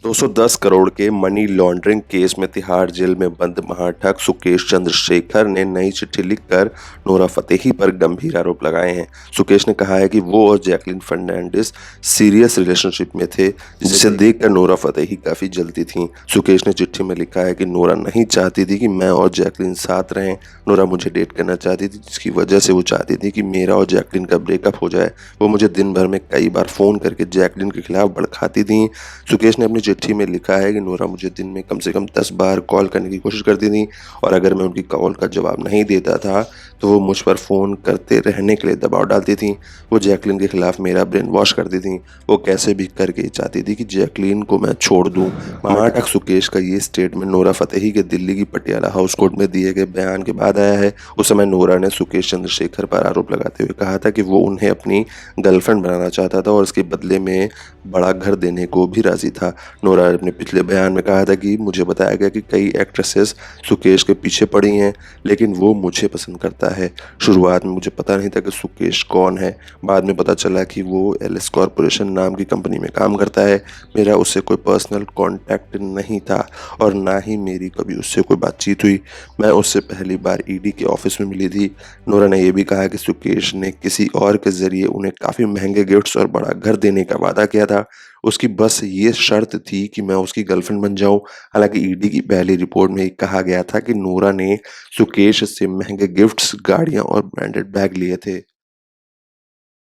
210 करोड़ के money laundering case में Tihar jail में बंद महाठग सुकेश चंद्रशेखर ने नई चिट्ठी लिखकर नोरा फतेही पर गंभीर आरोप लगाए हैं। सुकेश ने कहा है कि वो और जैकलीन फर्नांडिस सीरियस रिलेशनशिप में थे, जिसे देखकर नोरा फतेही काफी जलती थीं। सुकेश ने चिट्ठी में लिखा है कि नोरा नहीं चाहती थी कि मैं और जैकलीन साथ रहें। नोरा मुझे डेट करना चाहती थी, जिसकी वजह से वो चाहती थी कि मेरा और जैकलीन का ब्रेकअप हो जाए। वो मुझे दिन भर में कई बार फोन करके जैकलीन के खिलाफ भड़काती थी। सुकेश ने अपनी चिट्ठी में लिखा है कि नोरा मुझे दिन में कम से कम 10 बार कॉल करने की कोशिश करती थी और अगर मैं उनकी कॉल का जवाब नहीं देता था तो वो मुझ पर फ़ोन करते रहने के लिए दबाव डालती थी। वो जैकलीन के खिलाफ मेरा ब्रेन वॉश करती थी। वो कैसे भी करके चाहती थी कि जैकलीन को मैं छोड़ दूं। महाटक सुकेश का ये स्टेटमेंट नोरा फतेही के दिल्ली की पटियाला हाउस कोर्ट में दिए गए बयान के बाद आया है। उस समय नोरा ने सुकेश चंद्रशेखर पर आरोप लगाते हुए कहा था कि वो उन्हें अपनी गर्लफ्रेंड बनाना चाहता था और इसके बदले में बड़ा घर देने को भी राजी था। नोरा ने अपने पिछले बयान में कहा था कि मुझे बताया गया कि कई एक्ट्रेसेस सुकेश के पीछे पड़ी हैं, लेकिन वो मुझे पसंद करता है। शुरुआत में मुझे पता नहीं था कि सुकेश कौन है। बाद में पता चला कि वो एलिस कॉरपोरेशन नाम की कंपनी में काम करता है। मेरा उससे कोई पर्सनल कांटेक्ट नहीं था और ना ही मेरी कभी उससे कोई बातचीत हुई। मैं उससे पहली बार ईडी के ऑफिस में मिली थी। नोरा ने यह भी कहा कि सुकेश ने किसी और के जरिए उन्हें काफ़ी महंगे गिफ्ट्स और बड़ा घर देने का वादा किया था। उसकी बस ये शर्त थी कि मैं उसकी गर्लफ्रेंड बन जाऊं। हालांकि ईडी की पहली रिपोर्ट में कहा गया था कि नोरा ने सुकेश से महंगे गिफ्ट्स, गाड़ियां और ब्रांडेड बैग लिए थे।